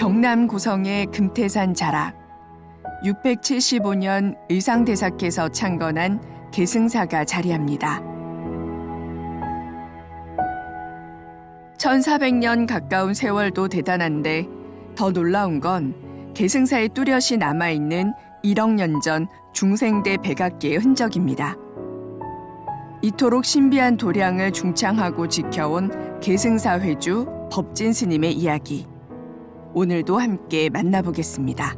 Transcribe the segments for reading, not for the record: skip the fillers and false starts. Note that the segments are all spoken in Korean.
경남 고성의 금태산 자락. 675년 의상대사께서 창건한 계승사가 자리합니다. 1400년 가까운 세월도 대단한데 더 놀라운 건 계승사에 뚜렷이 남아있는 1억 년 전 중생대 백악기의 흔적입니다. 이토록 신비한 도량을 중창하고 지켜온 계승사 회주 법진 스님의 이야기. 오늘도 함께 만나보겠습니다.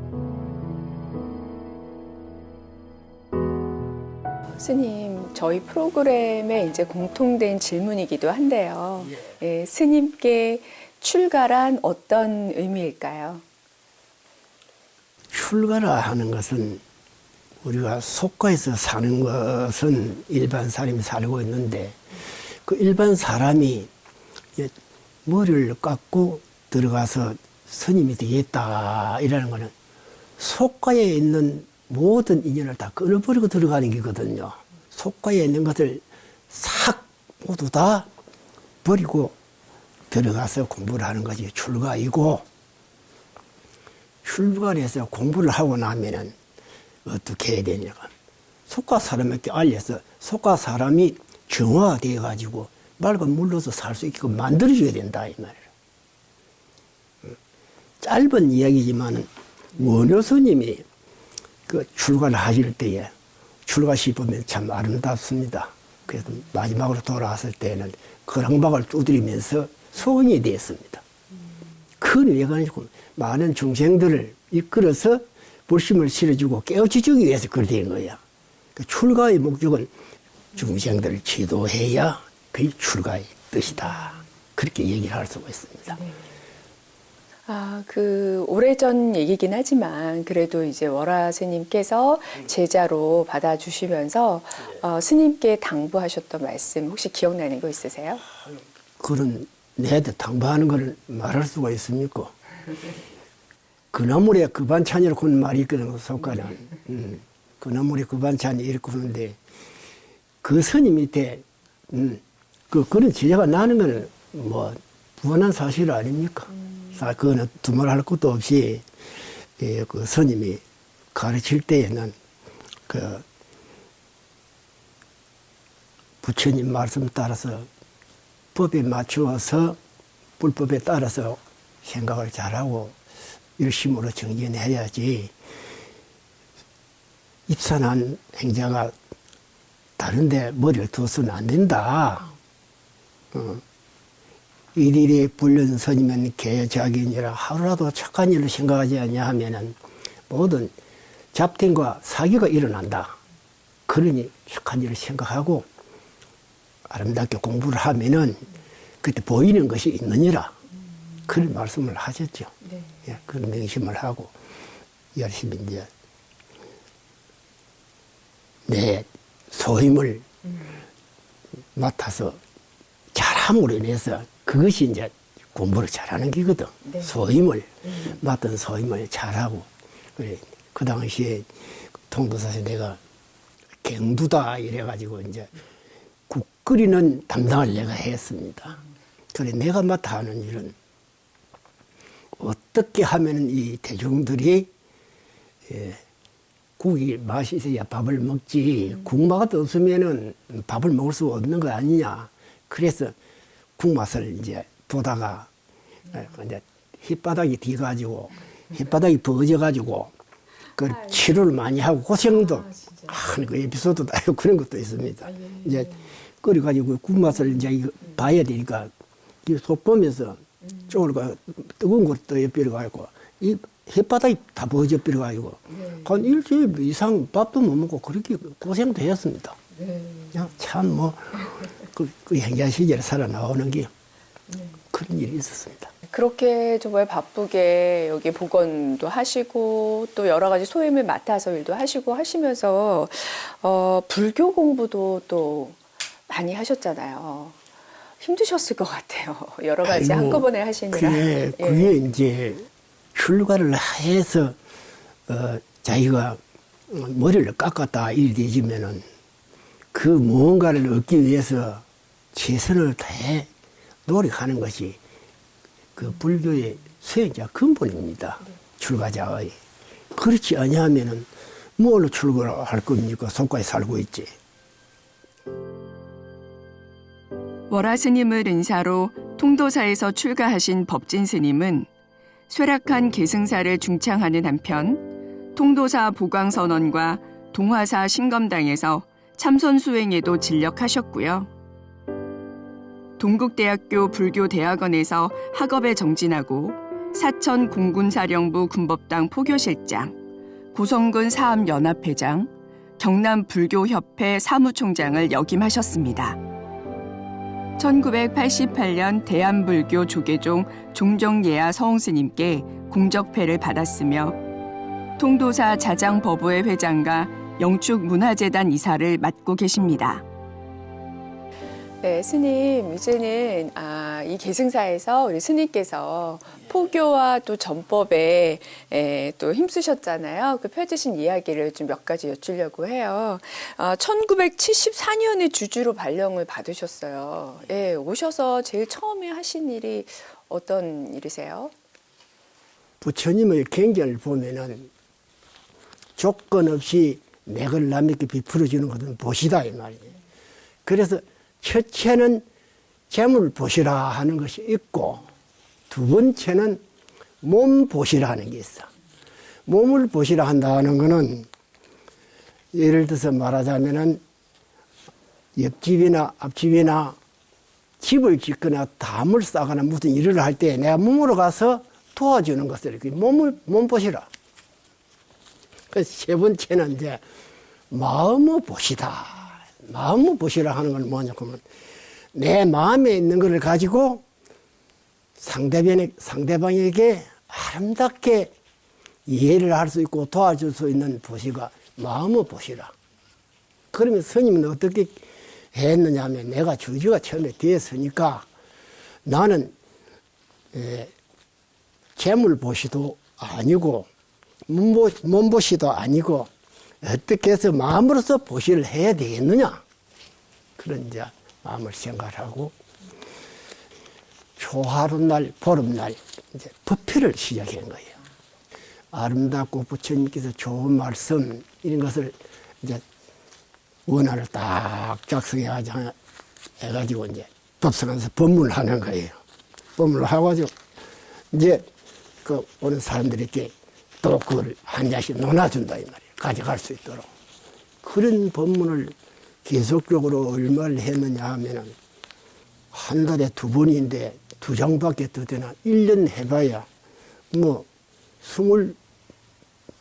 스님, 저희 프로그램의 이제 공통된 질문이기도 한데요. 예, 스님께 출가란 어떤 의미일까요? 출가라 하는 것은 우리가 속가에서 사는 것은 일반 사람이 살고 있는데 그 일반 사람이 머리를 깎고 들어가서 스님이 되겠다 이라는 것은 속가에 있는 모든 인연을 다 끊어버리고 들어가는 게거든요. 속가에 있는 것을 싹 모두 다 버리고 들어가서 공부를 하는 것이 출가이고, 출가를 해서 공부를 하고 나면은 어떻게 해야 되냐가 속가 사람에게 알려서 속가 사람이 정화되어 가지고 맑은 물로서 살 수 있게끔 만들어줘야 된다 이 말이에요. 짧은 이야기지만 원효 스님이 그 출가를 하실 때에 출가시 보면 참 아름답습니다. 그래서 마지막으로 돌아왔을 때는 거랑박을 두드리면서 소원이 되었습니다. 큰 외관이고 많은 중생들을 이끌어서 불심을 실어주고 깨우쳐주기 위해서 그렇게 된 거야. 그 출가의 목적은 중생들을 지도해야 그게 출가의 뜻이다. 그렇게 얘기를 할 수가 있습니다. 네. 오래전 얘기긴 하지만 그래도 이제 월화 스님께서 제자로 받아주시면서 스님께 당부하셨던 말씀 혹시 기억나는 거 있으세요? 그런 내한테 당부하는 걸 말할 수가 있습니까? 그 나물에 그 반찬이라고 하는 말이 있거든, 속가는. 그 나물에 그 반찬이 이렇게 하는데 그 스님 밑에 그런 제자가 나는 건 뭐 무한한 사실 아닙니까? 그거는 두말할 것도 없이 그 스님이 가르칠 때에는 그 부처님 말씀 따라서 법에 맞추어서 불법에 따라서 생각을 잘하고 열심으로 정진해야지 입산한 행자가 다른데 머리를 두어서는 안 된다. 일일이 불륜 선이면 개자기니라 하루라도 착한 일을 생각하지 않냐 하면은 모든 잡생과 사기가 일어난다. 그러니 착한 일을 생각하고 아름답게 공부를 하면은 그때 보이는 것이 있느니라. 그런 말씀을 하셨죠. 네. 예, 그런 명심을 하고 열심히 이제 내 소임을 맡아서 잘함으로 인해서 그것이 이제 공부를 잘하는 게거든. 네. 소임을 맡은 소임을 잘하고 그래. 그 당시에 통도사에서 내가 갱두다 이래가지고 이제 국 끓이는 담당을 내가 했습니다. 그래 내가 맡아 하는 일은 어떻게 하면 이 대중들이 국이 맛이 있어야 밥을 먹지 국맛 없으면은 밥을 먹을 수 없는 거 아니냐. 그래서 국맛을 이제 보다가 이제 혓바닥이 뒤가지고 혓바닥이 버져가지고 그 치료를 많이 하고 고생도 하는 그 에피소드도 아니고 그런 것도 있습니다. 이제 끓여가지고 국맛을 이제 봐야 되니까 속 보면서 쪼그려 뜨거운 걸 떠여버려가지고 이 혓바닥이 다 버져버려가지고 한 일주일 이상 밥도 못 먹고 그렇게 고생도 했습니다. 그냥 참 뭐 그 행자 시절에 살아나오는 게 그런 일이 있었습니다. 그렇게 정말 바쁘게 여기 복원도 하시고 또 여러 가지 소임을 맡아서 일도 하시고 하시면서 불교 공부도 또 많이 하셨잖아요. 힘드셨을 것 같아요. 여러 가지 한꺼번에 하시느라. 그게 이제 출가를 해서 자기가 머리를 깎았다 일이 되지면은 그 무언가를 얻기 위해서 최선을 다해 노력하는 것이 그 불교의 수행자 근본입니다. 출가자의. 그렇지 아니하면은 뭘로 출가를 할 겁니까? 속까지 살고 있지. 월화 스님을 은사로 통도사에서 출가하신 법진 스님은 쇠락한 계승사를 중창하는 한편 통도사 보광선언과 동화사 신검당에서 참선 수행에도 진력하셨고요. 동국대학교 불교대학원에서 학업에 정진하고 사천 공군사령부 군법당 포교실장, 고성군 사암연합회장, 경남불교협회 사무총장을 역임하셨습니다. 1988년 대한불교 조계종 종정예하 서홍스님께 공적패를 받았으며 통도사 자장법우회 회장과 영축문화재단 이사를 맡고 계십니다. 네, 스님, 이제는 이 계승사에서 우리 스님께서 포교와 또 전법에 또 힘쓰셨잖아요. 그 펴주신 이야기를 좀 몇 가지 여쭈려고 해요. 1974년에 주주로 발령을 받으셨어요. 예, 오셔서 제일 처음에 하신 일이 어떤 일이세요? 부처님의 경전을 보면은 조건 없이 내걸 남에게 베풀어주는 것은 보시다 이 말이에요. 그래서 첫째는 재물 보시라 하는 것이 있고 두 번째는 몸 보시라 하는 게 있어. 몸을 보시라 한다는 거는 예를 들어서 말하자면은 옆집이나 앞집이나 집을 짓거나 담을 싸거나 무슨 일을 할 때 내가 몸으로 가서 도와주는 것을 이렇게 몸 보시라. 그래서 세 번째는 이제 마음을 보시다. 마음을 보시라 하는 건 뭐냐 하면 내 마음에 있는 것을 가지고 상대방에게 아름답게 이해를 할 수 있고 도와줄 수 있는 보시가 마음을 보시라. 그러면 스님은 어떻게 했느냐 하면 내가 주주가 처음에 되었으니까 나는 재물 보시도 아니고 몸보시도 아니고 어떻게 해서 마음으로서 보시를 해야 되겠느냐. 그런 이제 마음을 생각하고 초하룻날, 보름날 이제 법회를 시작한 거예요. 아름답고 부처님께서 좋은 말씀 이런 것을 이제 원화를 딱 작성해가지고 이제 법성에서 법문을 하는 거예요. 법문을 하가지고 이제 그 오는 사람들에게 또 그걸 한 자씩 논아준다 이 말이에요. 가져갈 수 있도록. 그런 법문을 계속적으로 얼마를 했느냐 하면은 한 달에 2번인데 2장밖에 더 되나 1년 해봐야 뭐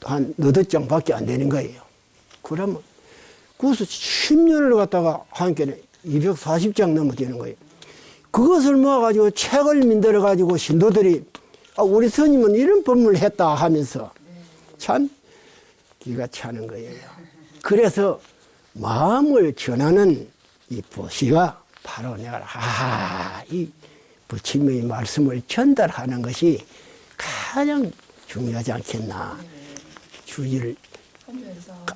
28장밖에 안 되는 거예요. 그러면 그것을 10년을 갖다가 한 개는 240장 넘어지는 거예요. 그것을 모아가지고 책을 만들어가지고 신도들이 우리 스님은 이런 법문을 했다 하면서 참 기가 차는 거예요. 그래서 마음을 전하는 이 보시가 바로 내가 이 부처님의 말씀을 전달하는 것이 가장 중요하지 않겠나. 주지를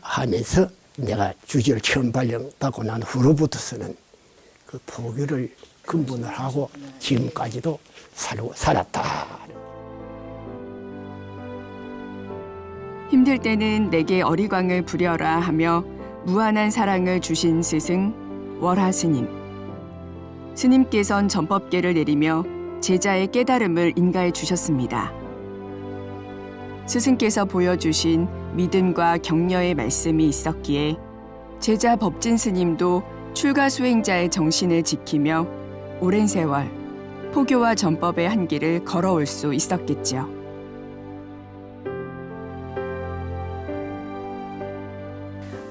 하면서 내가 주지를 처음 발령받고 난 후로부터서는 그 포교를 근본을 하고 지금까지도 살았다. 힘들 때는 내게 어리광을 부려라 하며 무한한 사랑을 주신 스승 월화 스님. 스님께선 전법계를 내리며 제자의 깨달음을 인가해 주셨습니다. 스승께서 보여주신 믿음과 격려의 말씀이 있었기에 제자 법진 스님도 출가 수행자의 정신을 지키며 오랜 세월 포교와 전법의 한길을 걸어올 수 있었겠죠.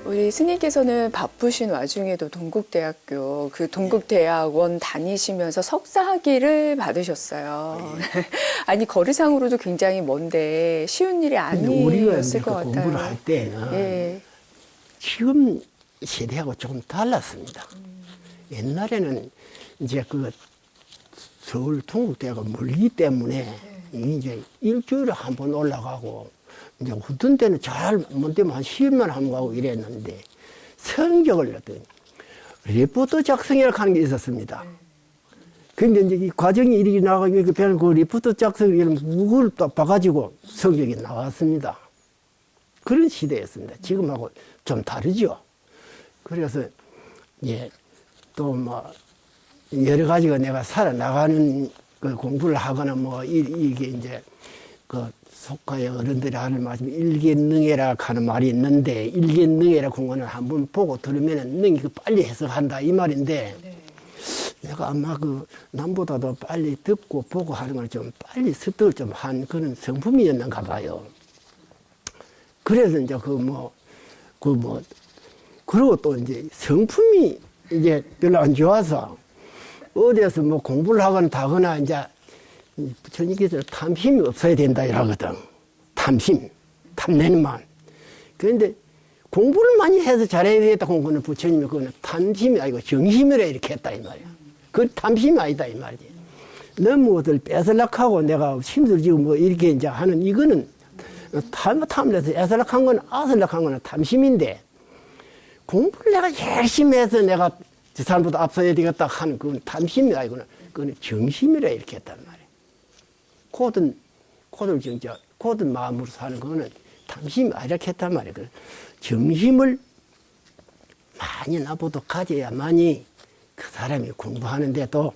우리 스님께서는 바쁘신 와중에도 동국대학교, 그 동국대학원 다니시면서 석사 학위를 받으셨어요. 아니, 거리상으로도 굉장히 먼데 쉬운 일이 아니었을 것 같아요. 공부를 할 때는 지금 세대하고 조금 달랐습니다. 옛날에는 이제 그 서울 동국대학은 멀기 때문에 이제 일주일에 한 번 올라가고 이제 어떤 때는 잘 못되면 한 10일만 한번 가고 이랬는데 성적을 어떤 리포트 작성이라고 하는 게 있었습니다. 근데 이제 이 과정이 이렇게 나가고 그 배는 그 리포트 작성을 이런 무거울 딱 봐가지고 성적이 나왔습니다. 그런 시대였습니다. 지금하고 좀 다르죠. 그래서 예, 또 뭐 여러 가지가 내가 살아나가는 그 공부를 하거나 뭐 이게 이제 그 속가의 어른들이 하는 말씀 일견능해라 하는 말이 있는데 일견능해라 그런 거는 한번 보고 들으면은 능이 그 빨리 해석한다 이 말인데 내가 아마 그 남보다도 빨리 듣고 보고 하는 걸 좀 빨리 습득을 좀 한 그런 성품이었는가 봐요. 그래서 이제 그리고 또 이제 성품이 이제 별로 안 좋아서 어디에서 뭐 공부를 하거나 다거나 이제 부처님께서 탐심이 없어야 된다 이러거든. 탐심, 탐내는 마음. 그런데 공부를 많이 해서 잘해야 되겠다 한 거는 부처님이 그거는 탐심이 아니고 정심이라 이렇게 했다 이 말이야. 그 탐심이 아니다 이 말이지. 너무 것을 뺏으려고 내가 힘들지고 뭐 이렇게 이제 하는 이거는 탐내서 애설락한 건 아설락한 거는 탐심인데 공부를 내가 열심히 해서 내가 저 사람보다 앞서야 되겠다 하는 그건 탐심이 아니고는 그건 정심이라 이렇게 했단 말이야. 고든 마음으로 사는 거는 탐심이 아니라 했단 말이야. 정심을 많이 나보다 가져야만이 그 사람이 공부하는데도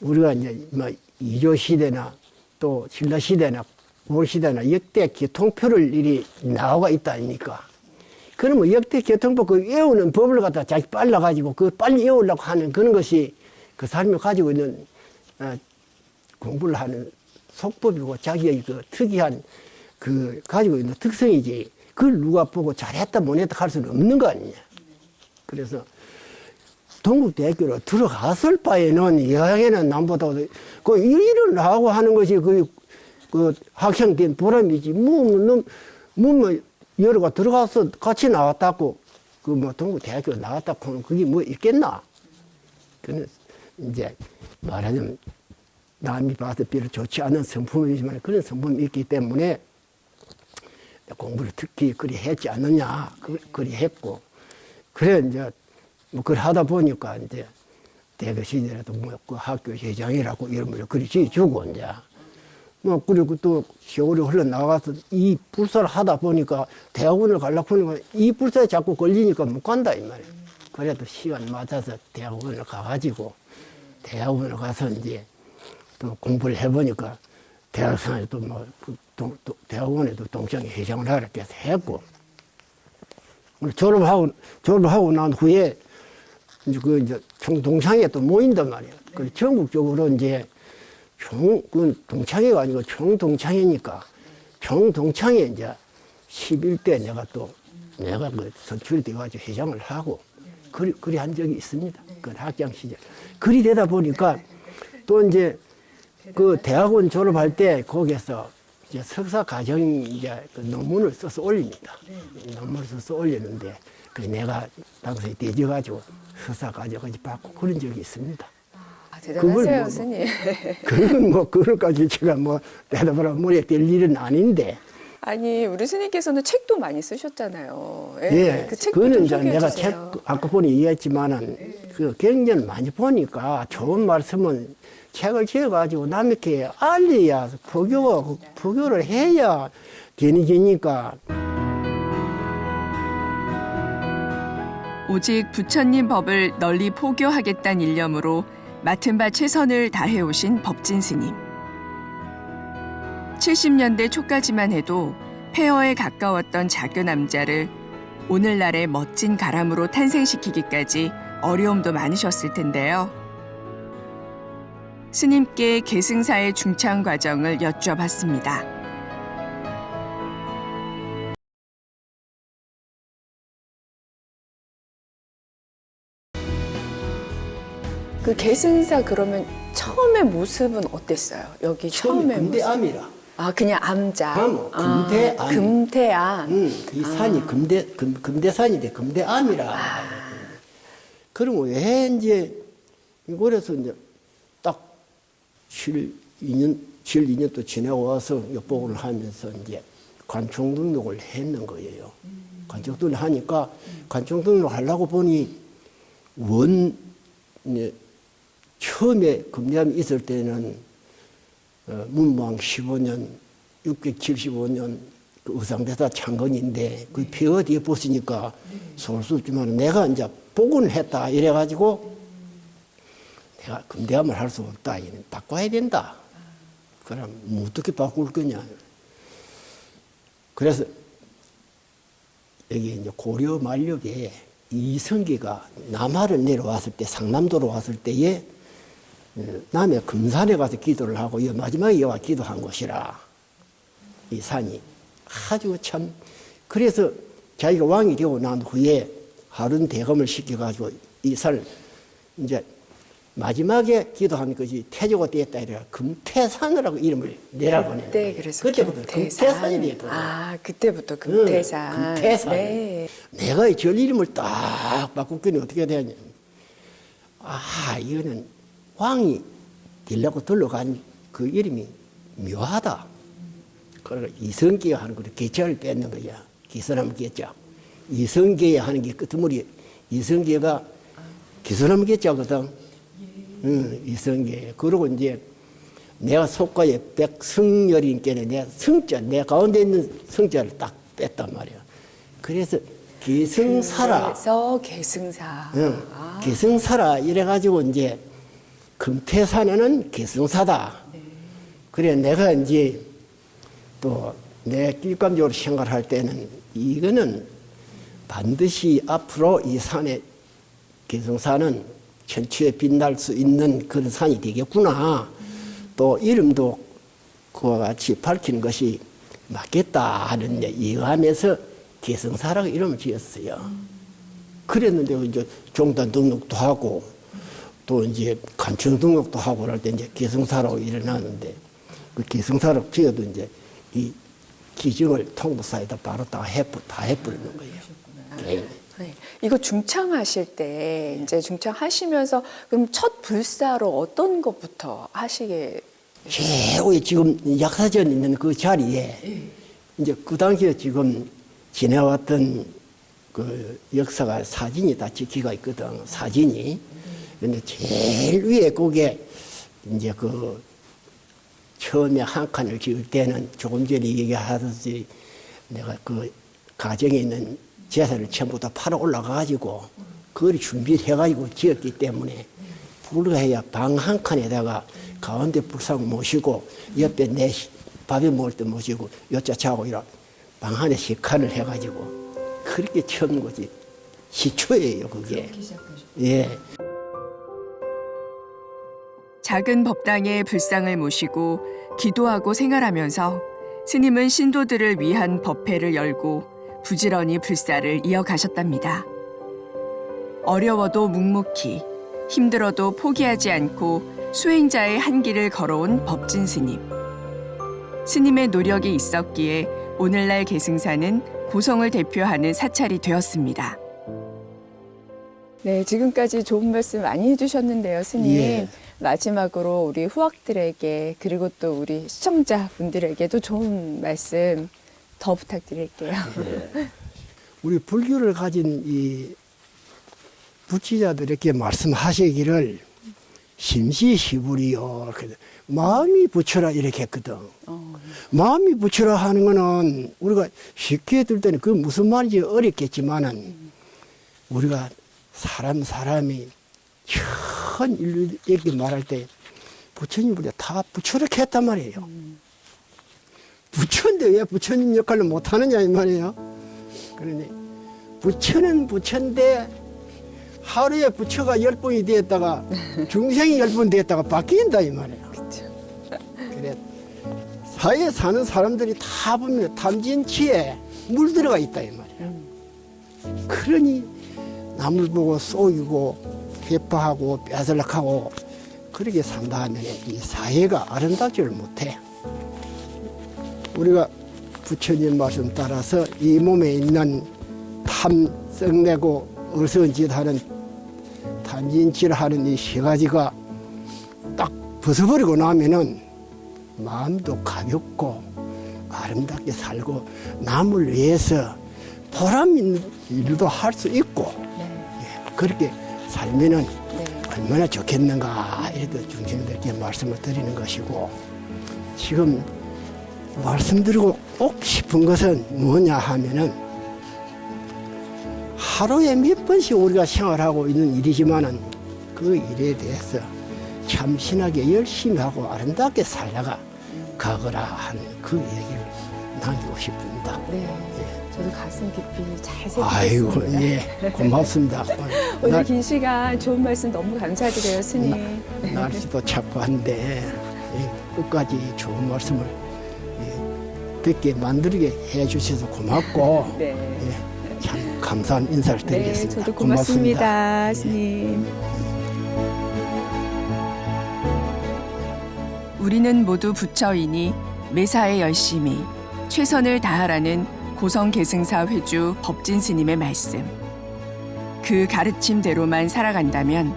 우리가 이제 이조 시대나 또 신라 시대나 고려 시대나 역대 교통표를 일이 나오가 있다 아닙니까? 그러면 역대 교통법 그 외우는 법을 갖다 자기 빨라가지고 그 빨리 외우려고 하는 그런 것이 그 사람이 가지고 있는 공부를 하는 속법이고 자기의 그 특이한 그 가지고 있는 특성이지. 그걸 누가 보고 잘했다 못했다 할 수는 없는 거 아니냐. 그래서 동국대학교로 들어갔을 바에는 이야기는 남보다 그 일을 하고 하는 것이 그 학생된 보람이지. 여러가 들어가서 같이 나왔다고 동국대학교 나왔다고 하면 그게 뭐 있겠나? 그는 이제 말하자면 남이 봐서 별로 좋지 않은 성품이지만 그런 성품이 있기 때문에 공부를 특히 그리 했지 않느냐. 그리 했고. 그래, 이제, 그걸 하다 보니까, 이제, 대学시절에도 그 학교 회장이라고 이름을 그리 지어주고, 이제. 그리고 또 세월이 흘러나가서 이 불사를 하다 보니까 대학원을 가려고 하니까 이 불사에 자꾸 걸리니까 못 간다, 이 말이에요. 그래도 시간 맞아서 대학원을 가가지고, 대학원을 가서 이제 또 공부를 해보니까 대학생활도 대학원에도 동창회 회장을 하라 해서 했고, 졸업하고 난 후에, 이제 총동창회가 또 모인단 말이에요. 그래서 전국적으로 이제 동창회가 아니고 총동창회니까, 총동창회 이제 11대 내가 선출이 돼가지고 회장을 하고, 그리 한 적이 있습니다. 그 학창 시절. 그리 되다 보니까 또 이제 그 대학원 졸업할 때 거기에서 이제 석사 과정 이제 그 논문을 써서 올립니다. 논문을 써서 올리는데 그 내가 당시에 대져가지고 석사 과정까지 받고 그런 적이 있습니다. 대단하세요, 스님. 그걸까지 제가 대답을 하면 머리에 뗄 일은 아닌데. 아니, 우리 스님께서는 책도 많이 쓰셨잖아요. 예, 그 책도 그거는 좀 이제 소개해 내가 주세요. 책 아까 보니 얘기했지만은 그 경전을 많이 보니까 좋은 말씀은 책을 지어가지고 남에게 알려야 포교를 해야 되니까. 오직 부처님 법을 널리 포교하겠다는 일념으로 맡은 바 최선을 다해오신 법진 스님. 70년대 초까지만 해도 폐허에 가까웠던 자교 남자를 오늘날의 멋진 가람으로 탄생시키기까지 어려움도 많으셨을 텐데요. 스님께 계승사의 중창 과정을 여쭤봤습니다. 그 계승사 그러면 처음의 모습은 어땠어요? 여기 처음의 모습. 금대암이라. 아, 그냥 암자. 금대암. 금대암. 이 산이 금대산인데 금대암이라. 그러면 왜 이제 이곳에서 이제 딱 2년 또 지내고 와서 역복을 하면서 이제 관총 등록을 했는 거예요. 관총 등록을 하니까 관총 등록을 하려고 보니 이제 처음에 금대암이 있을 때는 문무왕 15년, 675년 그 의상대사 창건인데 그 표 어디에 벗으니까 솔솔지만 내가 이제 복원을 했다 이래가지고 내가 금대암을 할 수 없다. 이는 바꿔야 된다. 그럼 어떻게 바꿀 거냐. 그래서 여기 이제 고려 만력에 이성계가 남하를 내려왔을 때, 상남도로 왔을 때에 남해 금산에 가서 기도를 하고 마지막에 여와 기도한 곳이라. 이 산이 아주 참, 그래서 자기가 왕이 되고 난 후에 하룬 대검을 시켜가지고 이 산을 이제 마지막에 기도한 것이 태조가 되었다 이래가 금태산이라고 이름을 내라보네. 네, 그래서 그때부터 금태산이 되었거든. 아, 그때부터 금태산. 금태산. 네. 내가 이 절 이름을 딱 바꾸기는 어떻게 되냐. 아, 이거는 왕이 되려고 들러간 그 이름이 묘하다. 그러니까 이성계가 하는 거를 계자를 뺏는 거야. 기선하면 계자. 이성계에 하는 게 끄트머리. 이성계가 기선하면 계자거든. 이성계. 그러고 이제 내가 속과에 백성열인께는 내 성자, 내 가운데 있는 성자를 딱 뺐단 말이야. 그래서 계승사라. 그래서 계승사. 응, 아. 계승사라 이래가지고 이제 금태산에는 계승사다. 네. 그래 내가 이제 또 내 길감적으로 생각할 때는 이거는 반드시 앞으로 이 산의 계승사는 천추에 빛날 수 있는 그런 산이 되겠구나. 또 이름도 그와 같이 밝히는 것이 맞겠다 하는 예감에서 계승사라고 이름을 지었어요. 그랬는데 이제 종단 등록도 하고 또 이제 간청 등록도 하고 그럴 때 이제 계승사라고 일어나는데 그 계승사라고 지어도 이제 이 기증을 통도사에다 바로 다 해버리는 거예요. 네. 네. 이거 중창하실 때 이제 중창하시면서 그럼 첫 불사로 어떤 것부터 하시게? 최후에 지금 약사전 있는 그 자리에 이제 그 당시에 지금 지내왔던 그 역사가 사진이 다 찍히가 있거든. 사진이. 근데 제일 위에 거기에 이제 그 처음에 한 칸을 지을 때는 조금 전에 얘기하듯이 내가 그 가정에 있는 제사를 전부 다 팔아 올라가가지고 그걸 준비를 해가지고 지었기 때문에 불가해야 방 한 칸에다가 가운데 불상 모시고 옆에 내 밥에 먹을 때 모시고 여자 자고 이런 방 안에 세 칸을 해가지고 그렇게 처음 거지. 시초예요 그게. 예. 작은 법당에 불상을 모시고 기도하고 생활하면서 스님은 신도들을 위한 법회를 열고 부지런히 불사를 이어가셨답니다. 어려워도 묵묵히, 힘들어도 포기하지 않고 수행자의 한 길을 걸어온 법진 스님. 스님의 노력이 있었기에 오늘날 계승사는 고성을 대표하는 사찰이 되었습니다. 네, 지금까지 좋은 말씀 많이 해주셨는데요, 스님. 예. 마지막으로 우리 후학들에게 그리고 또 우리 시청자분들에게도 좋은 말씀 더 부탁드릴게요. 예. 우리 불교를 가진 이 부치자들에게 말씀하시기를 심시시불이요. 마음이 부처라 이렇게 했거든. 마음이 부처라 하는 거는 우리가 쉽게 들 때는 그 무슨 말인지 어렵겠지만은 우리가 사람이 큰 인류에게 말할 때 부처님보다 다 부처렇게 했단 말이에요. 부처인데 왜 부처님 역할을 못하느냐 이 말이에요. 그러니 부처는 부처인데 하루에 부처가 10번이 되었다가 중생이 10번 되었다가 바뀐다 이 말이에요. 그래 사회에 사는 사람들이 다 보면 탐진치에 물들어가 있다 이 말이에요. 그러니 남을 보고 쏘이고 회파하고 뼈설락하고 그렇게 산다 하면 이 사회가 아름답지를 못해. 우리가 부처님 말씀 따라서 이 몸에 있는 탐, 썩내고 어선짓하는 탐진치하는 이 세 가지가 딱 벗어버리고 나면은 마음도 가볍고 아름답게 살고 남을 위해서 보람 있는 일도 할 수 있고 예, 그렇게 살면은 얼마나 좋겠는가 이래도 중생들께 말씀을 드리는 것이고, 지금 말씀드리고 꼭 싶은 것은 뭐냐 하면은, 하루에 몇 번씩 우리가 생활하고 있는 일이지만은 그 일에 대해서 참신하게 열심히 하고 아름답게 살다가 가거라 하는 그 얘기를 남기고 싶습니다. 네. 저도 가슴 깊이 잘 아이고, 새기겠습니다. 예, 고맙습니다. 오늘 긴 시간 좋은 말씀 너무 감사드려요, 스님. 날씨도 춥고 한데 끝까지 좋은 말씀을 듣게 만들게 해주셔서 고맙고, 네. 참 감사한 인사를 네, 드리겠습니다. 저도 고맙습니다, 예. 스님. 우리는 모두 부처이니 매사에 열심히 최선을 다하라는 고성계승사 회주 법진 스님의 말씀. 그 가르침대로만 살아간다면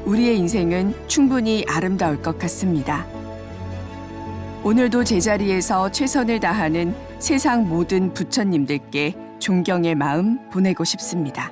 우리의 인생은 충분히 아름다울 것 같습니다. 오늘도 제자리에서 최선을 다하는 세상 모든 부처님들께 존경의 마음 보내고 싶습니다.